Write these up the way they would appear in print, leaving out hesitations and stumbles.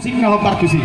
Musik ngelompat tuh sih.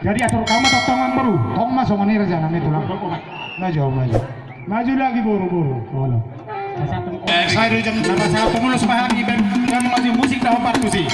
Jadi atur kamu tongan baru, tong masuk mana rencana itu lah. Maju lagi buru-buru. Saya dari jam saya pengurus pahami dan maju musik dah empat sih.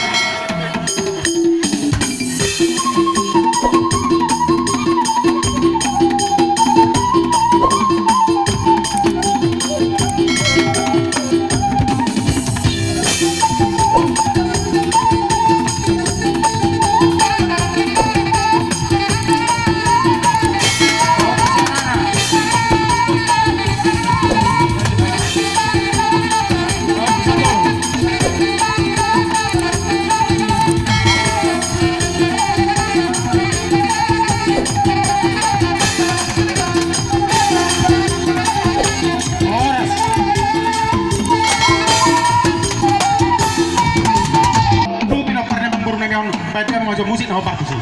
Baca mau musik nah bagus sih.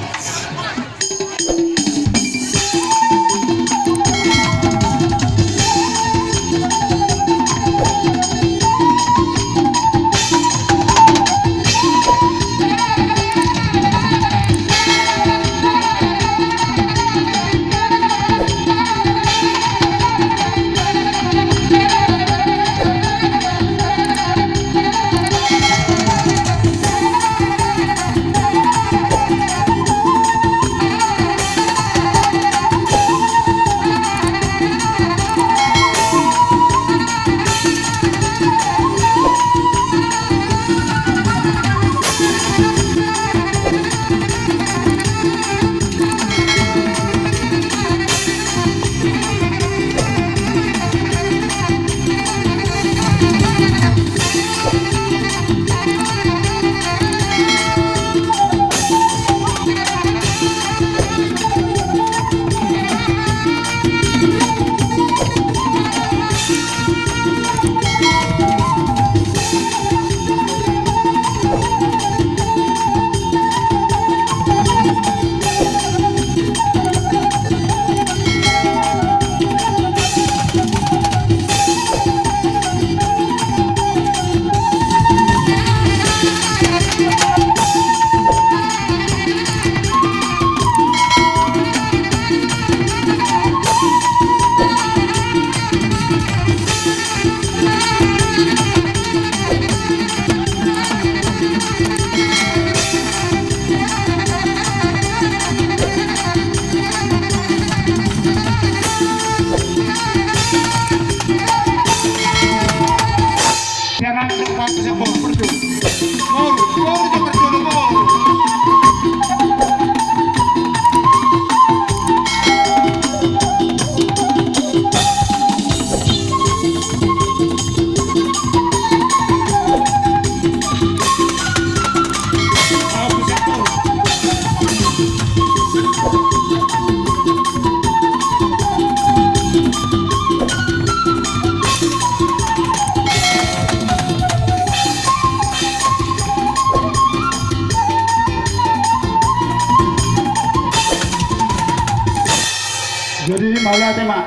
Jadi maula tema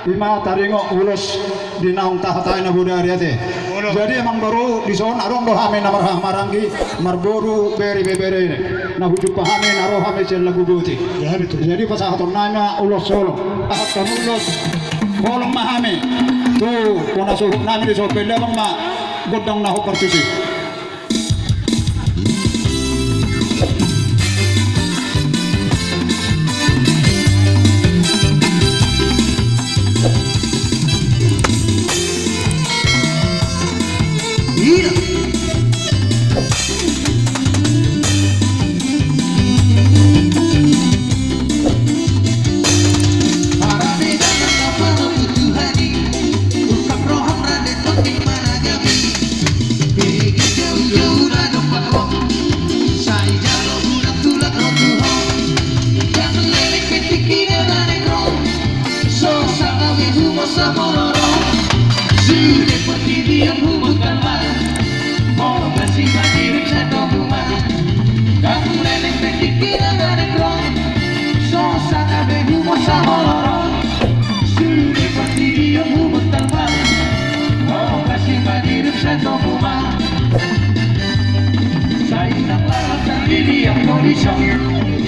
ima taringo ulus di naung tahatai na budaya teh. Jadi emang baru di son arong do hame namar marangi marboru beri bebere na hujuk pahame naro hame sel lagu duti. Ya betul. Jadi pas atur nanya ulus solo. Ahat ulus bolong mahame. Tuh kona suruh nami di sopele bang ma godang nahu partisi.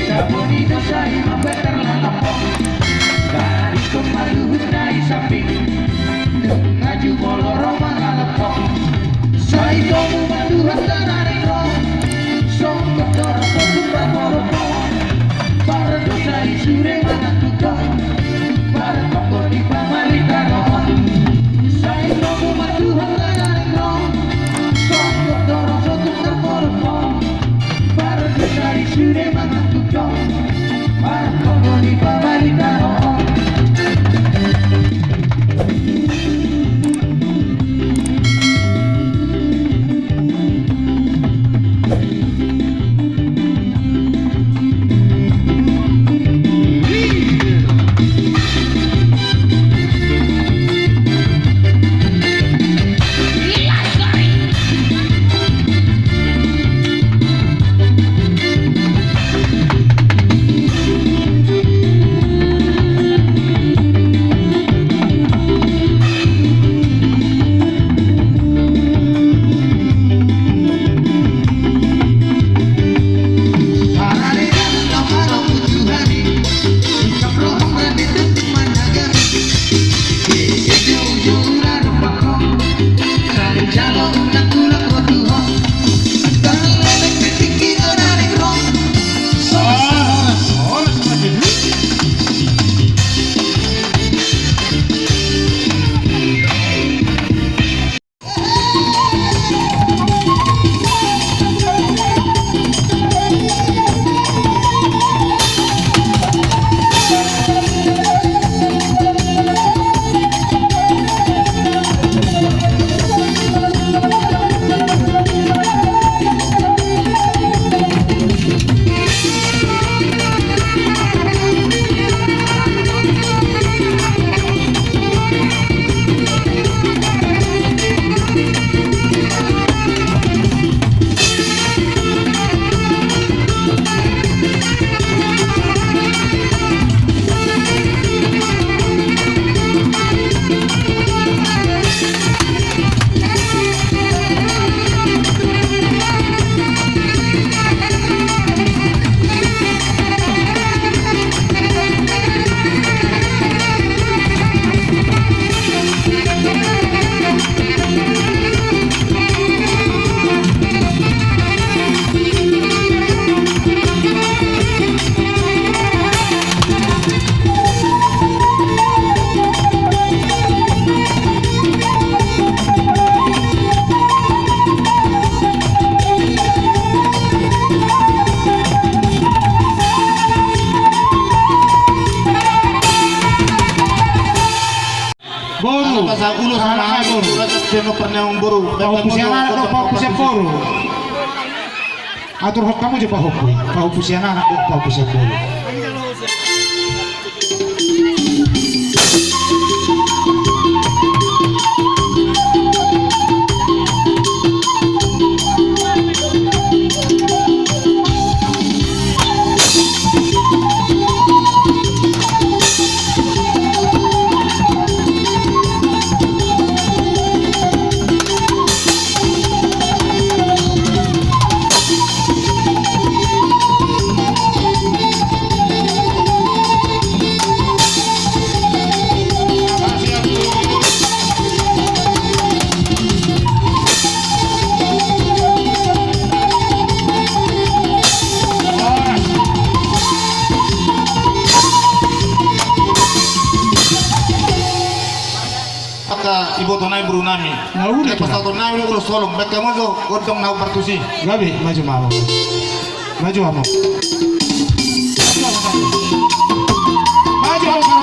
Tak bonito saya membetar lalapong dari kemaluh dari samping ngaju bolorong mangalepong saya kamu manduhan tanari rong songkot dorong songkot borong para dosa isure mangantukong para tonggo di pamalita rohon saya kamu manduhan tanari rong songkot dorong songkot borong para dosa isure mangantukong para tonggo di pamalita rohon. Sa ulo sa mga buru, sino pernah yang buru? Pahupusiana atau pahupusian buru? Atur hok kamu je pahupusiana anak pahupusian buru. Ibu tonai Brunami. Nah udah Pas tonai udah solong. Baik kamu tuh godong nau partusi. Gabi maju mau. Maju mau. Maju mau.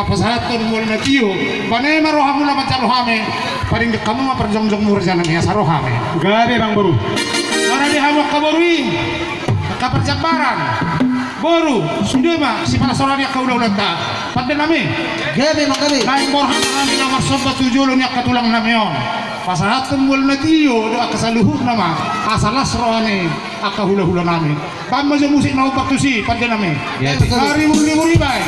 pasahatun mo na tiyo. Panay maroha mo naman sa rohame. Paring kamu mah perjongjong mur jalan ya sa rohame. Gabi bang baru. Orang di hawak kabarui. Kaperjabaran. Boru, sudah mah si para sorang yang kau udah tak. Pada nami. Gabi mang gabi. Lain borhan kami nomor 7 yang katulang namion. Pasahatun mo na tiyo do akasaluhur nama. Asalas rohane akahula-hula nami. Pam majo musik na upak tu si pada nami. Ribu-ribu ribay.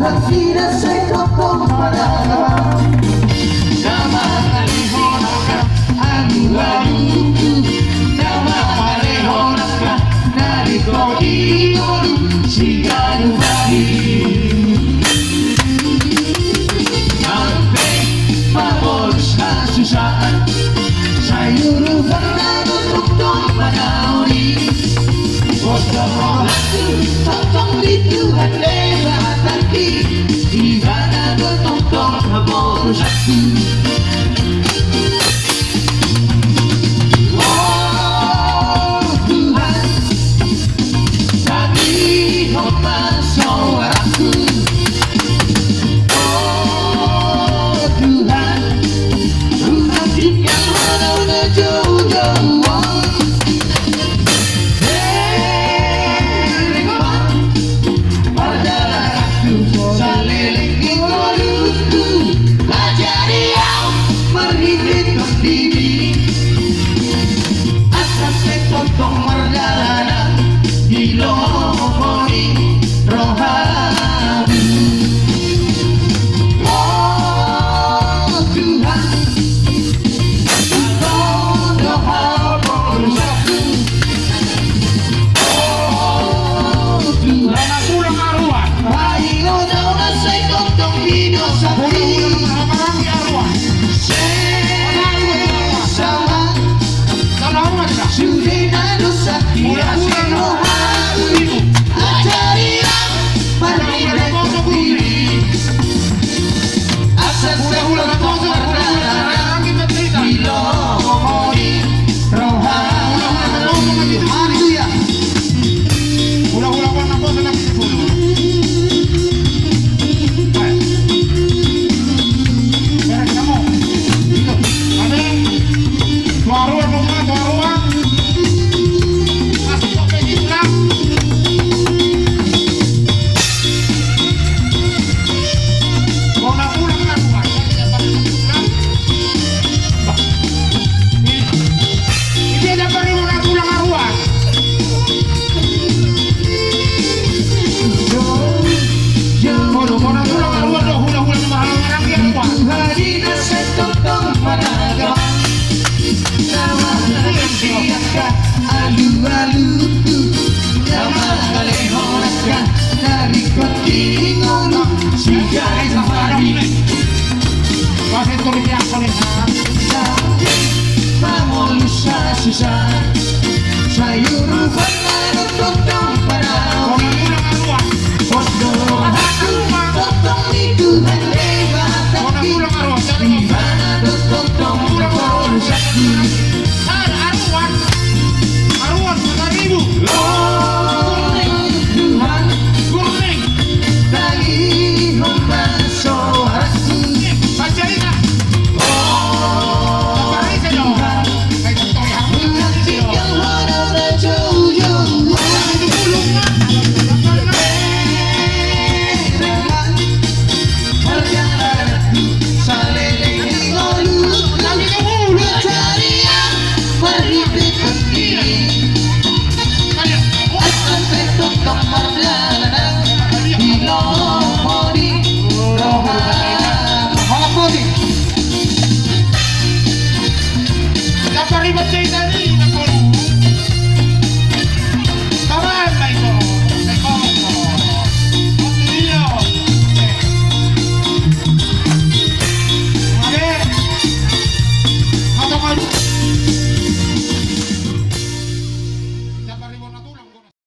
hati dan saya kopong pada nama kalihonaka alu-aluku nama kalihonaka nariko inoru shiganu bari sampai mabolos kasusaan sayuru bernado tuktong panaoni Bosok hati totong di Tuhan lewat hati di mana bertonton mabolos aku Oh Tuhan kami hormat suaraku Oh Tuhan Tuhan jika mana jauh-jauh alu-aluku nama kalihonaka nariko inoru